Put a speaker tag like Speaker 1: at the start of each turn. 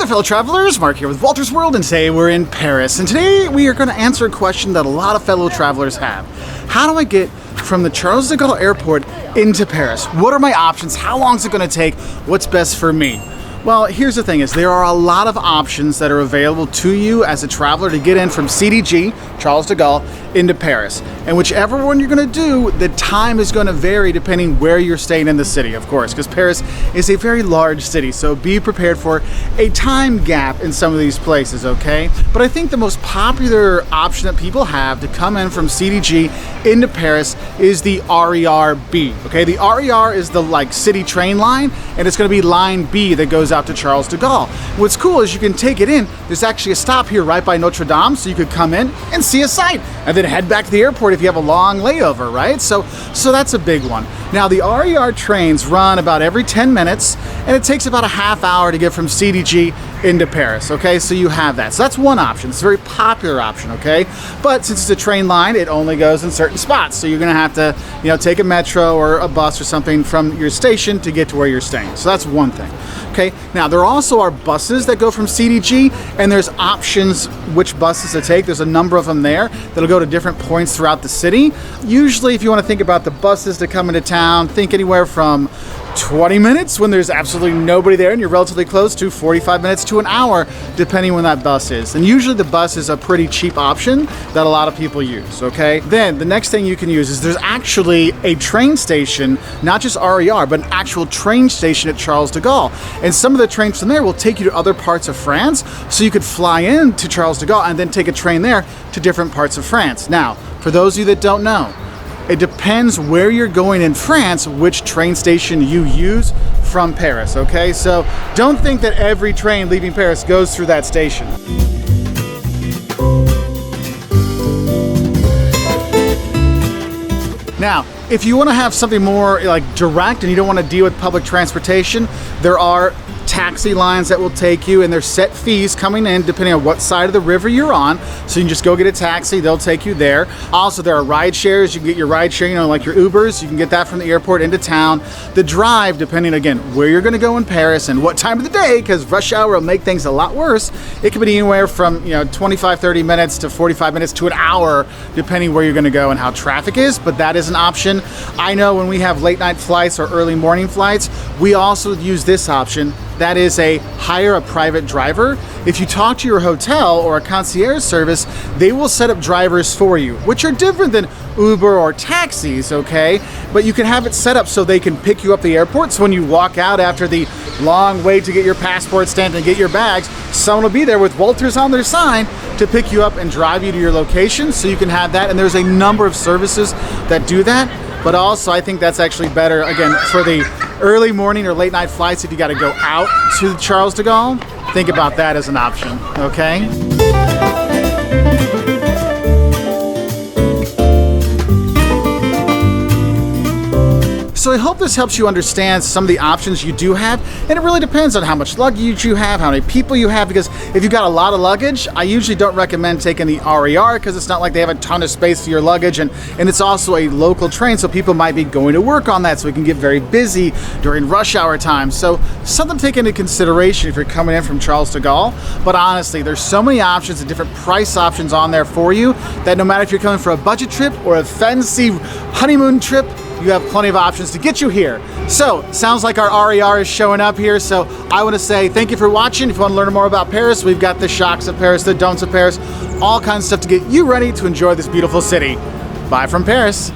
Speaker 1: there, fellow travelers. Mark here with Wolters World, and today we're in Paris. And today we are going to answer a question that a lot of fellow travelers have. How do I get from the Charles de Gaulle airport into Paris? What are my options? How long is it going to take? What's best for me? Well, here's the thing is there are a lot of options that are available to you as a traveler to get in from CDG, Charles de Gaulle, into Paris. And whichever one you're going to do, the time is going to vary depending where you're staying in the city, of course, because Paris is a very large city. So be prepared for a time gap in some of these places, okay? But I think the most popular option that people have to come in from CDG into Paris is the RER B, okay? The RER is the city train line, and it's going to be line B that goes out to Charles de Gaulle. What's cool is you can take it in. There's actually a stop here right by Notre Dame, so you could come in and see a sight and then head back to the airport if you have a long layover, right? So that's a big one. Now the RER trains run about every 10 minutes, and it takes about a half hour to get from CDG into Paris, okay? So you have that. So that's one option. It's a very popular option, okay? But since it's a train line, it only goes in certain spots. So you're gonna have to, take a metro or a bus or something from your station to get to where you're staying. So that's one thing, okay? Now there also are buses that go from CDG, and there's options which buses to take. There's a number of them there that'll go to different points throughout the city. Usually, if you want to think about the buses that come into town, think anywhere from 20 minutes when there's absolutely nobody there and you're relatively close to 45 minutes to an hour, depending when that bus is. And usually the bus is a pretty cheap option that a lot of people use, okay? Then the next thing you can use is there's actually a train station, not just RER, but an actual train station at Charles de Gaulle. And some of the trains from there will take you to other parts of France, so you could fly in to Charles de Gaulle and then take a train there to different parts of France. Now, for those of you that don't know, it depends where you're going in France, which train station you use from Paris, okay? So don't think that every train leaving Paris goes through that station. Now, if you want to have something more direct and you don't want to deal with public transportation, there are taxi lines that will take you, and there's set fees coming in depending on what side of the river you're on. So you can just go get a taxi, they'll take you there. Also, there are ride shares. You can get your ride share, like your Ubers. You can get that from the airport into town. The drive, depending again where you're going to go in Paris and what time of the day, because rush hour will make things a lot worse. It can be anywhere from 25, 30 minutes to 45 minutes to an hour, depending where you're going to go and how traffic is. But that is an option. I know when we have late night flights or early morning flights, we also use this option. That is hire a private driver. If you talk to your hotel or a concierge service, they will set up drivers for you, which are different than Uber or taxis, okay? But you can have it set up so they can pick you up at the airport. So when you walk out after the long wait to get your passport stamped and get your bags, someone will be there with Wolters on their sign to pick you up and drive you to your location, so you can have that. And there's a number of services that do that. But also, I think that's actually better, again, for the early morning or late night flights. If you got to go out to Charles de Gaulle, think about that as an option, okay? So I hope this helps you understand some of the options you do have, and it really depends on how much luggage you have, how many people you have, because if you've got a lot of luggage, I usually don't recommend taking the RER because it's not like they have a ton of space for your luggage, and it's also a local train, so people might be going to work on that, so it can get very busy during rush hour time. So something to take into consideration if you're coming in from Charles de Gaulle. But honestly, there's so many options and different price options on there for you that no matter if you're coming for a budget trip or a fancy honeymoon trip, you have plenty of options to get you here. So, sounds like our RER is showing up here, so I want to say thank you for watching. If you want to learn more about Paris, we've got the shocks of Paris, the don'ts of Paris, all kinds of stuff to get you ready to enjoy this beautiful city. Bye from Paris.